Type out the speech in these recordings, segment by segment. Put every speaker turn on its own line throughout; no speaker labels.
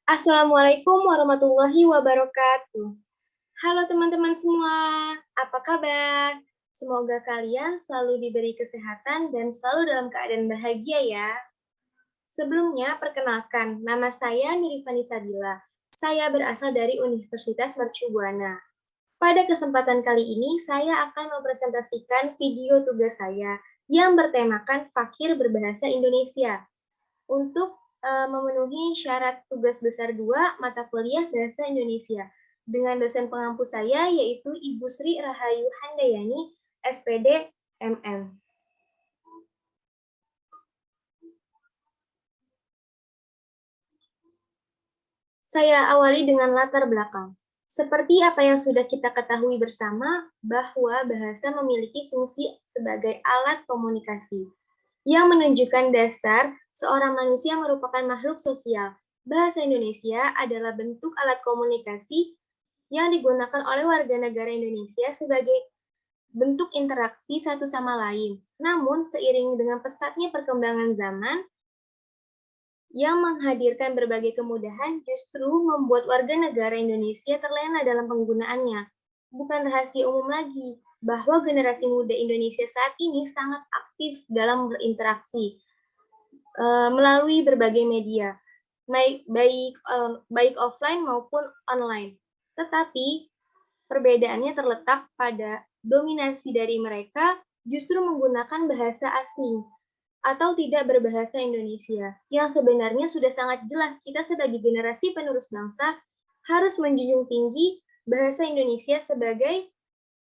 Assalamualaikum warahmatullahi wabarakatuh. Halo teman-teman semua, apa kabar? Semoga kalian selalu diberi kesehatan dan selalu dalam keadaan bahagia ya. Sebelumnya, perkenalkan, nama saya Nurifani Sabila. Saya berasal dari Universitas Mercu Buana. Pada kesempatan kali ini, saya akan mempresentasikan video tugas saya yang bertemakan Fakir Berbahasa Indonesia untuk memenuhi syarat tugas besar 2 mata kuliah Bahasa Indonesia dengan dosen pengampu saya yaitu Ibu Sri Rahayu Handayani, SPD MM. Saya awali dengan latar belakang. Seperti apa yang sudah kita ketahui bersama, bahwa bahasa memiliki fungsi sebagai alat komunikasi yang menunjukkan dasar seorang manusia merupakan makhluk sosial. Bahasa Indonesia adalah bentuk alat komunikasi yang digunakan oleh warga negara Indonesia sebagai bentuk interaksi satu sama lain. Namun, seiring dengan pesatnya perkembangan zaman yang menghadirkan berbagai kemudahan, justru membuat warga negara Indonesia terlena dalam penggunaannya. Bukan rahasia umum lagi bahwa generasi muda Indonesia saat ini sangat aktif dalam berinteraksi melalui berbagai media, baik offline maupun online. Tetapi perbedaannya terletak pada dominasi dari mereka justru menggunakan bahasa asing atau tidak berbahasa Indonesia. Yang sebenarnya sudah sangat jelas kita sebagai generasi penerus bangsa harus menjunjung tinggi bahasa Indonesia sebagai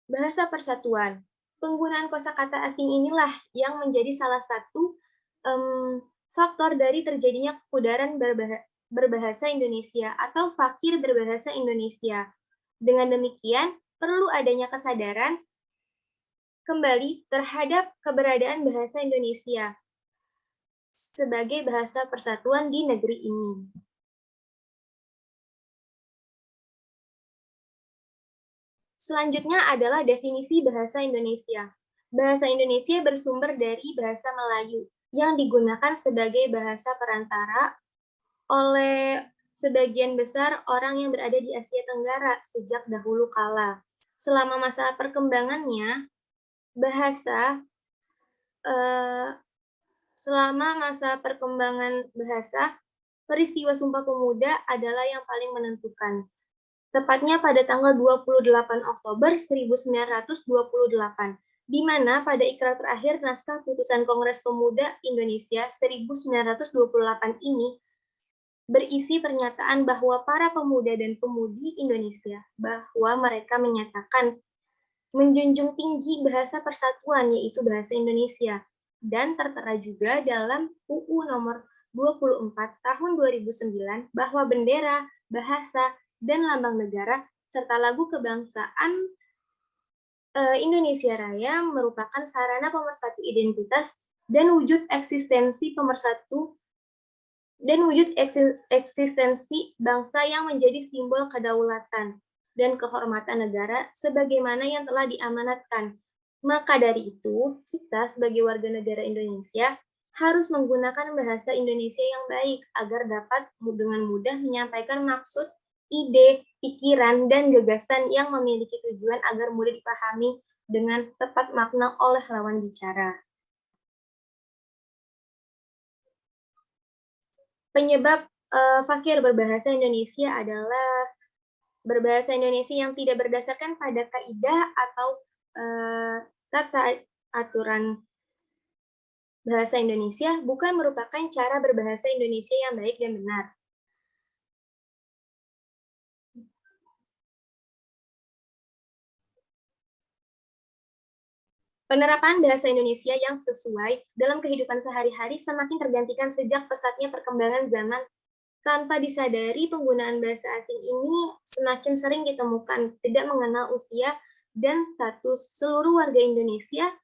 bahasa persatuan. Penggunaan kosakata asing inilah yang menjadi salah satu faktor dari terjadinya kepudaran berbahasa Indonesia atau fakir berbahasa Indonesia. Dengan demikian, perlu adanya kesadaran kembali terhadap keberadaan bahasa Indonesia sebagai bahasa persatuan di negeri ini. Selanjutnya adalah definisi bahasa Indonesia. Bahasa Indonesia bersumber dari bahasa Melayu yang digunakan sebagai bahasa perantara oleh sebagian besar orang yang berada di Asia Tenggara sejak dahulu kala. Selama masa perkembangannya, bahasa selama masa perkembangan bahasa, peristiwa Sumpah Pemuda adalah yang paling menentukan. Tepatnya pada tanggal 28 Oktober 1928, di mana pada ikrar terakhir naskah putusan Kongres Pemuda Indonesia 1928 ini berisi pernyataan bahwa para pemuda dan pemudi Indonesia bahwa mereka menyatakan menjunjung tinggi bahasa persatuan yaitu bahasa Indonesia dan tertera juga dalam UU nomor 24 tahun 2009 bahwa bendera, bahasa, dan lambang negara serta lagu kebangsaan Indonesia Raya merupakan sarana pemersatu identitas dan wujud eksistensi bangsa yang menjadi simbol kedaulatan dan kehormatan negara sebagaimana yang telah diamanatkan. Maka dari itu, kita sebagai warga negara Indonesia harus menggunakan bahasa Indonesia yang baik agar dapat dengan mudah menyampaikan maksud, ide, pikiran, dan gagasan yang memiliki tujuan agar mudah dipahami dengan tepat makna oleh lawan bicara. Penyebab fakir berbahasa Indonesia adalah berbahasa Indonesia yang tidak berdasarkan pada kaidah atau tata aturan bahasa Indonesia bukan merupakan cara berbahasa Indonesia yang baik dan benar. Penerapan bahasa Indonesia yang sesuai dalam kehidupan sehari-hari semakin tergantikan sejak pesatnya perkembangan zaman. Tanpa disadari, penggunaan bahasa asing ini semakin sering ditemukan, tidak mengenal usia dan status. Seluruh warga Indonesia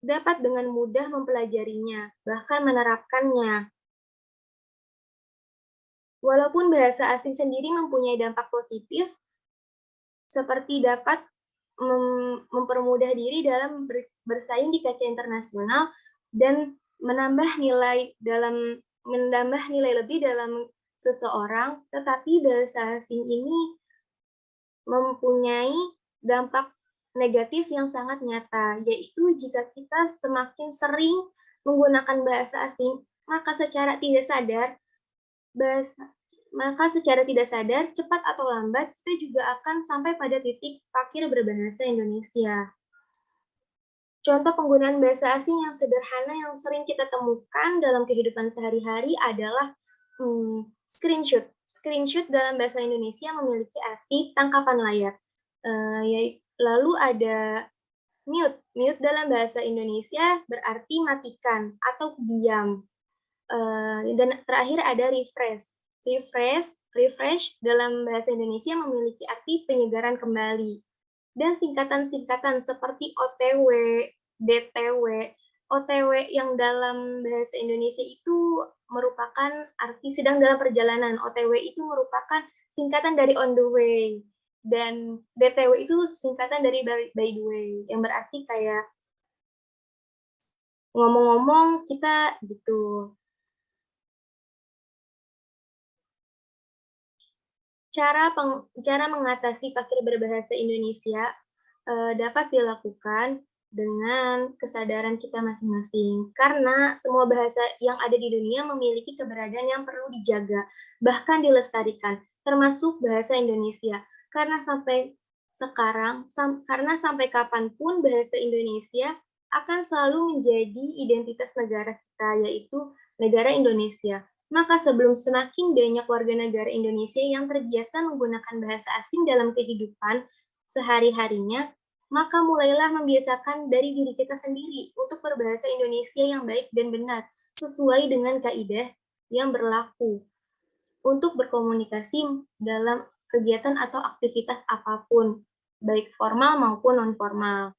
dapat dengan mudah mempelajarinya, bahkan menerapkannya. Walaupun bahasa asing sendiri mempunyai dampak positif, seperti dapat mempermudah diri dalam bersaing di kancah internasional dan menambah nilai lebih dalam seseorang, tetapi bahasa asing ini mempunyai dampak negatif yang sangat nyata, yaitu jika kita semakin sering menggunakan bahasa asing, maka secara tidak sadar, bahasa maka secara tidak sadar, cepat atau lambat, kita juga akan sampai pada titik fakir berbahasa Indonesia. Contoh penggunaan bahasa asing yang sederhana yang sering kita temukan dalam kehidupan sehari-hari adalah screenshot. Screenshot dalam bahasa Indonesia memiliki arti tangkapan layar. Lalu ada mute. Mute dalam bahasa Indonesia berarti matikan atau diam. Dan terakhir ada refresh. Refresh dalam bahasa Indonesia memiliki arti penyegaran kembali. Dan singkatan-singkatan seperti OTW, BTW, OTW yang dalam bahasa Indonesia itu merupakan arti sedang dalam perjalanan. OTW itu merupakan singkatan dari on the way. Dan BTW itu singkatan dari by the way, yang berarti kayak ngomong-ngomong kita gitu. Cara mengatasi fakir berbahasa Indonesia dapat dilakukan dengan kesadaran kita masing-masing. Karena semua bahasa yang ada di dunia memiliki keberadaan yang perlu dijaga, bahkan dilestarikan, termasuk bahasa Indonesia. Karena sampai sekarang, karena sampai kapanpun bahasa Indonesia akan selalu menjadi identitas negara kita, yaitu negara Indonesia. Maka sebelum semakin banyak warga negara Indonesia yang terbiasa menggunakan bahasa asing dalam kehidupan sehari-harinya, maka mulailah membiasakan dari diri kita sendiri untuk berbahasa Indonesia yang baik dan benar, sesuai dengan kaidah yang berlaku untuk berkomunikasi dalam kegiatan atau aktivitas apapun, baik formal maupun non-formal.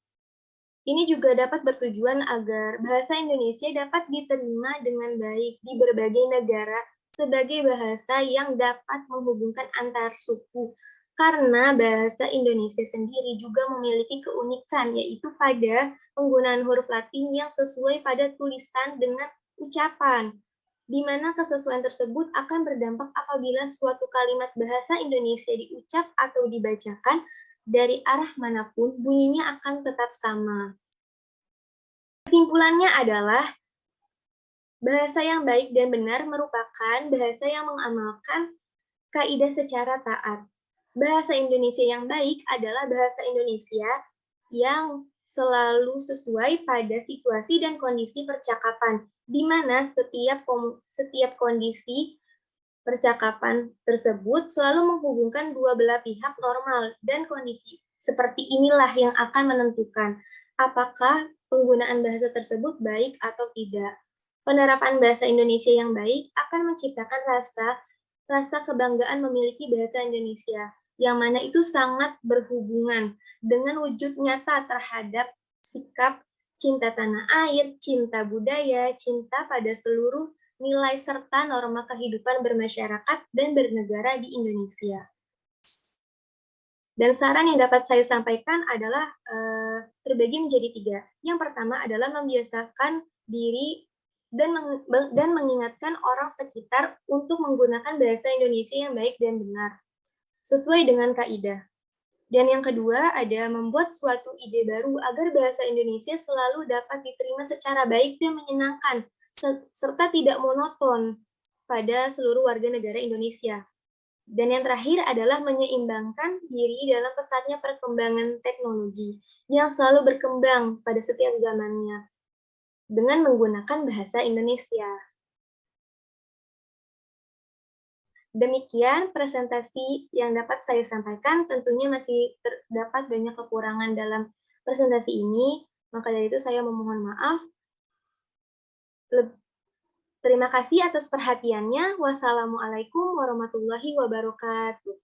Ini juga dapat bertujuan agar bahasa Indonesia dapat diterima dengan baik di berbagai negara sebagai bahasa yang dapat menghubungkan antar suku. Karena bahasa Indonesia sendiri juga memiliki keunikan, yaitu pada penggunaan huruf Latin yang sesuai pada tulisan dengan ucapan, di mana kesesuaian tersebut akan berdampak apabila suatu kalimat bahasa Indonesia diucap atau dibacakan dari arah manapun, bunyinya akan tetap sama. Kesimpulannya adalah, bahasa yang baik dan benar merupakan bahasa yang mengamalkan kaidah secara taat. Bahasa Indonesia yang baik adalah bahasa Indonesia yang selalu sesuai pada situasi dan kondisi percakapan, di mana setiap kondisi percakapan tersebut selalu menghubungkan dua belah pihak normal, dan kondisi seperti inilah yang akan menentukan apakah penggunaan bahasa tersebut baik atau tidak. Penerapan bahasa Indonesia yang baik akan menciptakan rasa kebanggaan memiliki bahasa Indonesia, yang mana itu sangat berhubungan dengan wujud nyata terhadap sikap cinta tanah air, cinta budaya, cinta pada seluruh nilai serta norma kehidupan bermasyarakat dan bernegara di Indonesia. Dan saran yang dapat saya sampaikan adalah terbagi menjadi 3. Yang pertama adalah membiasakan diri dan mengingatkan orang sekitar untuk menggunakan bahasa Indonesia yang baik dan benar, sesuai dengan kaidah. Dan yang kedua ada membuat suatu ide baru agar bahasa Indonesia selalu dapat diterima secara baik dan menyenangkan, serta tidak monoton pada seluruh warga negara Indonesia. Dan yang terakhir adalah menyeimbangkan diri dalam pesatnya perkembangan teknologi yang selalu berkembang pada setiap zamannya dengan menggunakan bahasa Indonesia. Demikian presentasi yang dapat saya sampaikan. Tentunya masih terdapat banyak kekurangan dalam presentasi ini, maka dari itu saya memohon maaf. Terima kasih atas perhatiannya. Wassalamualaikum warahmatullahi wabarakatuh.